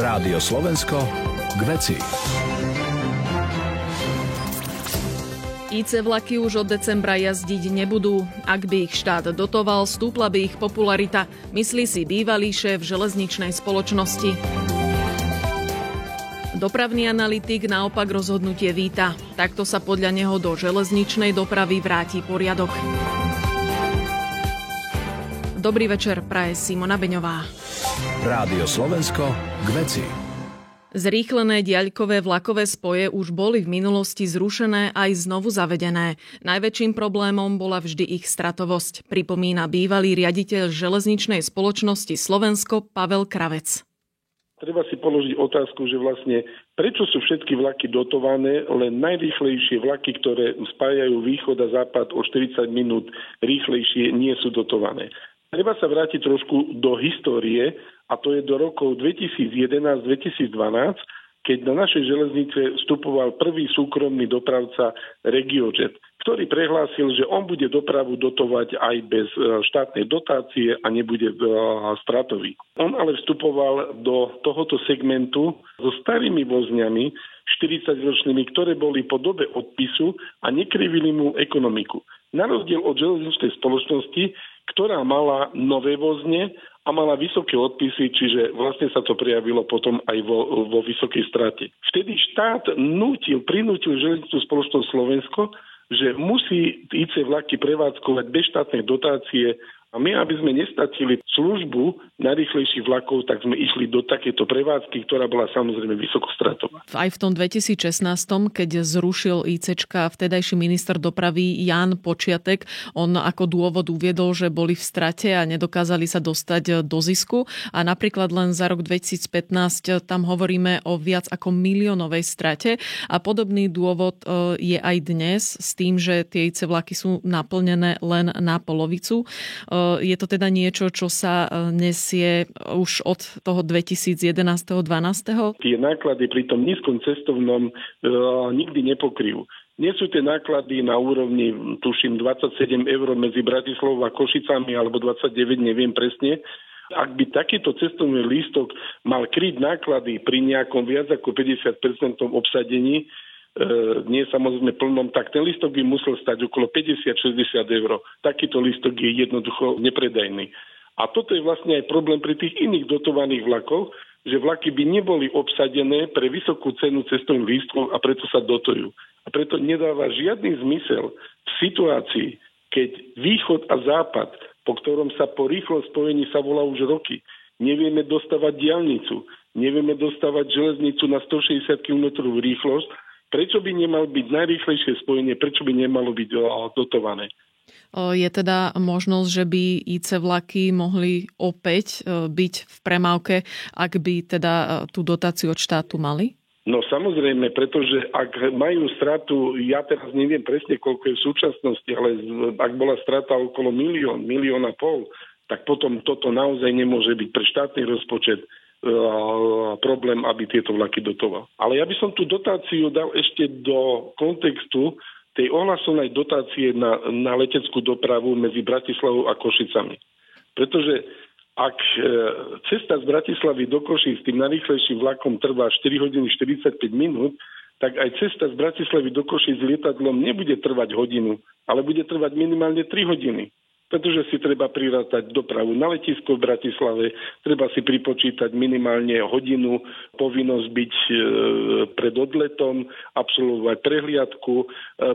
Rádio Slovensko k veci. IC vlaky už od decembra jazdiť nebudú. Ak by ich štát dotoval, stúpla by ich popularita, myslí si bývalý šéf železničnej spoločnosti. Dopravný analytik naopak rozhodnutie víta. Takto sa podľa neho do železničnej dopravy vráti poriadok. Dobrý večer, praje Simona Beňová. Rádio Slovensko k veci. Zrýchlené diaľkové vlakové spoje už boli v minulosti zrušené aj znovu zavedené. Najväčším problémom bola vždy ich stratovosť, pripomína bývalý riaditeľ železničnej spoločnosti Slovensko Pavel Kravec. Treba si položiť otázku, že vlastne prečo sú všetky vlaky dotované, len najrýchlejšie vlaky, ktoré spájajú východ a západ o 40 minút rýchlejšie, nie sú dotované. Treba sa vrátiť trošku do histórie, a to je do rokov 2011-2012, keď na našej železnice vstupoval prvý súkromný dopravca RegioJet, ktorý prehlásil, že on bude dopravu dotovať aj bez štátnej dotácie a nebude stratový. On ale vstupoval do tohoto segmentu so starými vozňami, 40-ročnými, ktoré boli po dobe odpisu a nekrivili mu ekonomiku. Na rozdiel od železničnej spoločnosti, ktorá mala nové vozne a mala vysoké odpisy, čiže vlastne sa to prejavilo potom aj vo vysokej strate. Vtedy štát prinútil železničnú spoločnosť Slovensko, že musí IC vlaky prevádzkovať bez štátnej dotácie a my, aby sme nestratili službu najrýchlejších vlakov, tak sme išli do takéto prevádzky, ktorá bola samozrejme vysokostratová. Aj v tom 2016, keď zrušil ICčka vtedajší minister dopravy Ján Počiatek, on ako dôvod uviedol, že boli v strate a nedokázali sa dostať do zisku. A napríklad len za rok 2015 tam hovoríme o viac ako miliónovej strate. A podobný dôvod je aj dnes s tým, že tie IC vlaky sú naplnené len na polovicu. Je to teda niečo, čo sa nesie už od toho 2011-2012? Tie náklady pri tom nízkom cestovnom nikdy nepokryjú. Nie sú tie náklady na úrovni, tuším, 27 eur medzi Bratislavou a Košicami, alebo 29, neviem presne. Ak by takýto cestovný lístok mal kryť náklady pri nejakom viac ako 50% obsadení, nie samozrejme plnom, tak ten listok by musel stať okolo 50-60 eur. Takýto listok je jednoducho nepredajný. A toto je vlastne aj problém pri tých iných dotovaných vlakoch, že vlaky by neboli obsadené pre vysokú cenu cestovných lístkov a preto sa dotujú. A preto nedáva žiadny zmysel v situácii, keď východ a západ, po ktorom sa po rýchlom spojení sa volá už roky, nevieme dostavať diaľnicu, nevieme dostavať železnicu na 160 km rýchlosť, prečo by nemalo byť najrýchlejšie spojenie, prečo by nemalo byť dotované? Je teda možnosť, že by IC vlaky mohli opäť byť v premávke, ak by teda tú dotáciu od štátu mali? No samozrejme, pretože ak majú stratu, ja teraz neviem presne, koľko je v súčasnosti, ale ak bola strata okolo milión a pol, tak potom toto naozaj nemôže byť pre štátny rozpočet problém, aby tieto vlaky dotoval. Ale ja by som tú dotáciu dal ešte do kontextu tej ohlásenej dotácie na leteckú dopravu medzi Bratislavou a Košicami. Pretože ak cesta z Bratislavy do Košíc s tým najrýchlejším vlakom trvá 4 hodiny 45 minút, tak aj cesta z Bratislavy do Košíc s lietadlom nebude trvať hodinu, ale bude trvať minimálne 3 hodiny. Pretože si treba prirátať dopravu na letisko v Bratislave, treba si pripočítať minimálne hodinu, povinnosť byť pred odletom, absolvovať prehliadku,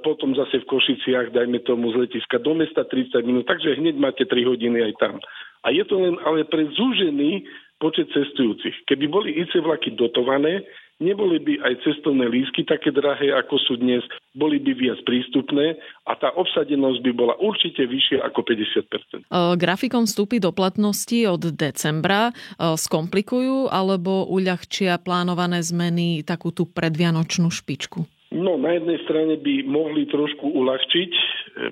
potom zase v Košiciach, dajme tomu z letiska do mesta 30 minút, takže hneď máte 3 hodiny aj tam. A je to len ale pre zúžený počet cestujúcich. Keby boli IC vlaky dotované, neboli by aj cestovné lístky také drahé, ako sú dnes, boli by viac prístupné a tá obsadenosť by bola určite vyššia ako 50%. Grafikom vstúpi do platnosti od decembra. Skomplikujú alebo uľahčia plánované zmeny takú tú predvianočnú špičku? No, na jednej strane by mohli trošku uľahčiť,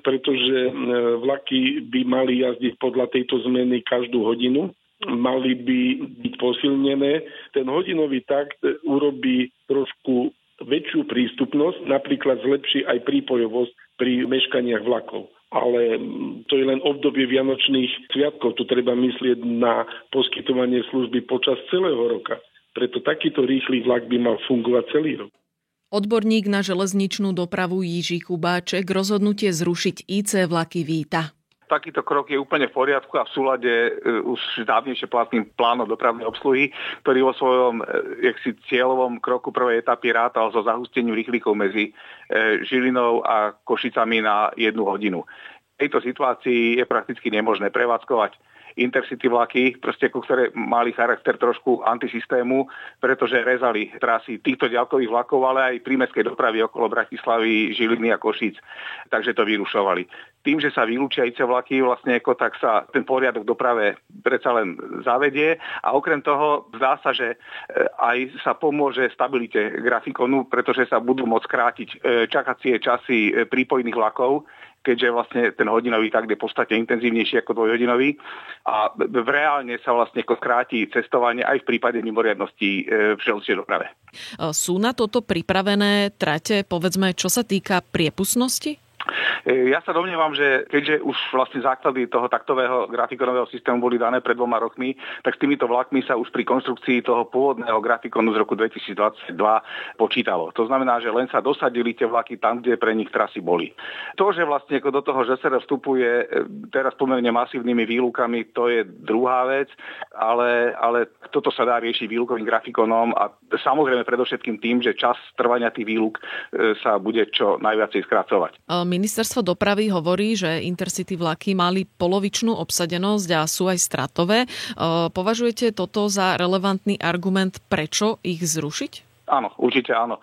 pretože vlaky by mali jazdiť podľa tejto zmeny každú hodinu. Mali by byť posilnené. Ten hodinový takt urobí trošku väčšiu prístupnosť, napríklad zlepší aj prípojovosť pri meškaniach vlakov. Ale to je len obdobie vianočných sviatkov. Tu treba myslieť na poskytovanie služby počas celého roka. Preto takýto rýchly vlak by mal fungovať celý rok. Odborník na železničnú dopravu Jiří Kubáček rozhodnutie zrušiť IC vlaky víta. Takýto krok je úplne v poriadku a v súlade už dávnejšie platným plánom dopravnej obsluhy, ktorý vo svojom cieľovom kroku prvej etapy rátal so zahustením rýchlikov medzi Žilinou a Košicami na 1 hodinu. V tejto situácii je prakticky nemožné prevádzkovať intercity vlaky, ktoré mali charakter trošku antisystému, pretože rezali trasy týchto ďalkových vlakov, ale aj prímestskej dopravy okolo Bratislavy, Žiliny a Košíc. Takže to vyrušovali. Tým, že sa vylúčia IC vlaky, tak sa ten poriadok v doprave predsa len zavedie a okrem toho zdá sa, že aj sa pomôže stabilite grafikonu, pretože sa budú môcť krátiť čakacie časy prípojných vlakov, keďže vlastne ten hodinový takt je podstatne intenzívnejší ako dvojhodinový a reálne sa vlastne skráti cestovanie aj v prípade mimoriadnosti v železničnej doprave. Sú na toto pripravené trate, povedzme, čo sa týka priepustnosti? Ja sa domnievam, že keďže už vlastne základy toho taktového grafikonového systému boli dané pred 2 rokmi, tak s týmito vlakmi sa už pri konštrukcii toho pôvodného grafikonu z roku 2022 počítalo. To znamená, že len sa dosadili tie vlaky tam, kde pre nich trasy boli. To, že vlastne do toho ŽSR vstupuje teraz pomerne masívnymi výlukami, to je druhá vec, ale toto sa dá riešiť výlukovým grafikonom a samozrejme predovšetkým tým, že čas trvania tých výluk sa bude čo najviacej skracovať. Ministerstvo dopravy hovorí, že intercity vlaky mali polovičnú obsadenosť a sú aj stratové. Považujete toto za relevantný argument, prečo ich zrušiť? Áno, určite áno.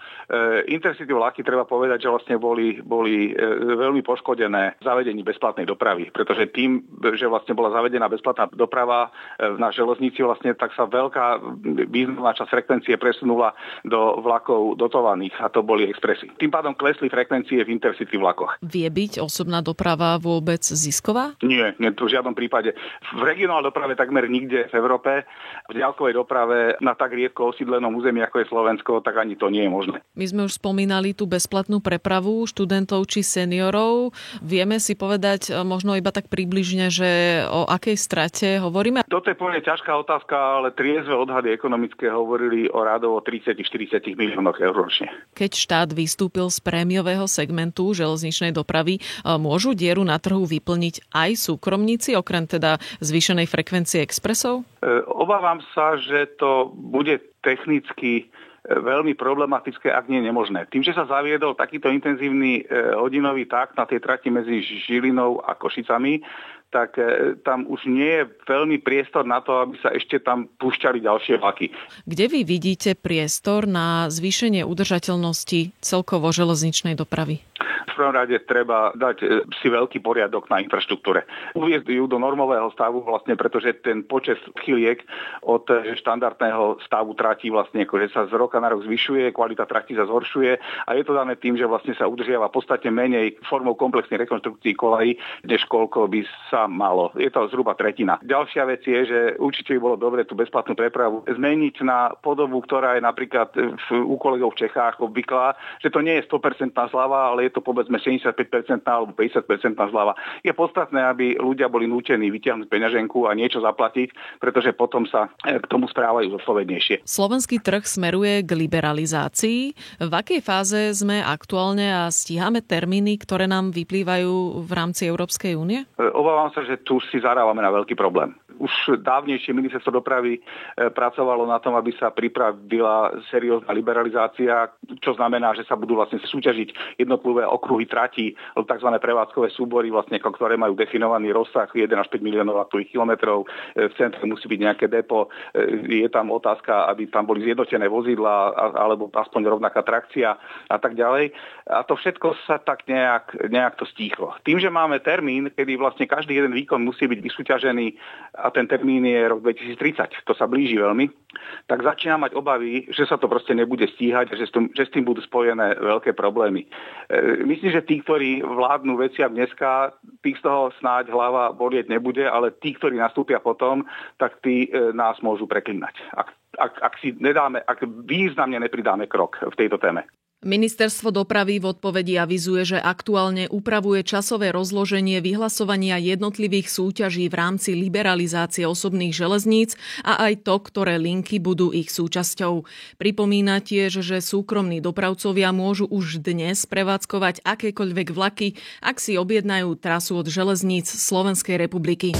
Intercity vlaky, treba povedať, že vlastne boli veľmi poškodené zavedení bezplatnej dopravy, pretože tým, že vlastne bola zavedená bezplatná doprava na železnici, vlastne tak sa veľká významná časť frekvencie presunula do vlakov dotovaných, a to boli expresy. Tým pádom klesli frekvencie v intercity vlakoch. Vie byť osobná doprava vôbec zisková? Nie, to v žiadnom prípade. V regionálnej doprave takmer nikde v Európe, v diaľkovej doprave na tak riedko osídlenom území, ako je Slovensko, tak ani to nie je možné. My sme už spomínali tú bezplatnú prepravu študentov či seniorov. Vieme si povedať možno iba tak približne, že o akej strate hovoríme? Toto je úplne ťažká otázka, ale triezve odhady ekonomické hovorili o rádovo 30-40 miliónoch eur ročne. Keď štát vystúpil z prémiového segmentu železničnej dopravy, môžu dieru na trhu vyplniť aj súkromníci, okrem teda zvýšenej frekvencie expresov? Obávam sa, že to bude technicky veľmi problematické, ak nie nemožné. Tým, že sa zaviedol takýto intenzívny hodinový takt na tej trati medzi Žilinou a Košicami, tak tam už nie je veľmi priestor na to, aby sa ešte tam púšťali ďalšie vlaky. Kde vy vidíte priestor na zvýšenie udržateľnosti celkovo železničnej dopravy? V prvom rade treba dať si veľký poriadok na infraštruktúre. Uviesť ju do normového stavu vlastne, pretože ten počet chyliek od štandardného stavu trati vlastne akože sa z roka na rok zvyšuje, kvalita trati sa zhoršuje a je to dané tým, že vlastne sa udržiava podstatne menej formou komplexnej rekonštrukcií kolají, než koľko by sa malo. Je to zhruba tretina. Ďalšia vec je, že určite by bolo dobre tú bezplatnú prepravu zmeniť na podobu, ktorá je napríklad u kolegov v Čechách obvyklá, že to nie je 100% zľava, ale je to povedzme 75% alebo 50% zľava. Je podstatné, aby ľudia boli nútení vytiahnuť peňaženku a niečo zaplatiť, pretože potom sa k tomu správajú zodpovednejšie. Slovenský trh smeruje k liberalizácii. V akej fáze sme aktuálne a stíhame termíny, ktoré nám vyplývajú v rámci Európskej únie? Obávam sa, že tu si zahrávame na veľký problém. Už dávnejšie ministerstvo dopravy pracovalo na tom, aby sa pripravila seriózna liberalizácia, čo znamená, že sa budú vlastne súťažiť jednotlivé okruhy tratí, tzv. Prevádzkové súbory, vlastne, ktoré majú definovaný rozsah 1 až 5 miliónov aktových kilometrov. V centre musí byť nejaké depo. Je tam otázka, aby tam boli zjednotené vozidlá alebo aspoň rovnaká trakcia a tak ďalej. A to všetko sa tak nejak to stíchlo. Tým, že máme termín, kedy vlastne každý jeden výkon musí byť vysúťažený a ten termín je rok 2030, to sa blíži veľmi, tak začína mať obavy, že sa to proste nebude stíhať a že s tým budú spojené veľké problémy. Myslím, že tí, ktorí vládnu veciam dneska, tých z toho snáď hlava bolieť nebude, ale tí, ktorí nastúpia potom, tak tí nás môžu preklínať. Ak významne nepridáme krok v tejto téme. Ministerstvo dopravy v odpovedi avizuje, že aktuálne upravuje časové rozloženie vyhlasovania jednotlivých súťaží v rámci liberalizácie osobných železníc a aj to, ktoré linky budú ich súčasťou. Pripomína tiež, že súkromní dopravcovia môžu už dnes prevádzkovať akékoľvek vlaky, ak si objednajú trasu od železníc Slovenskej republiky.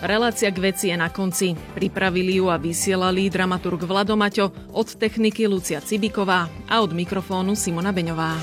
Relácia k veci je na konci. Pripravili ju a vysielali dramaturg Vlado Maťo, od techniky Lucia Cibiková a od mikrofónu Simona Beňová.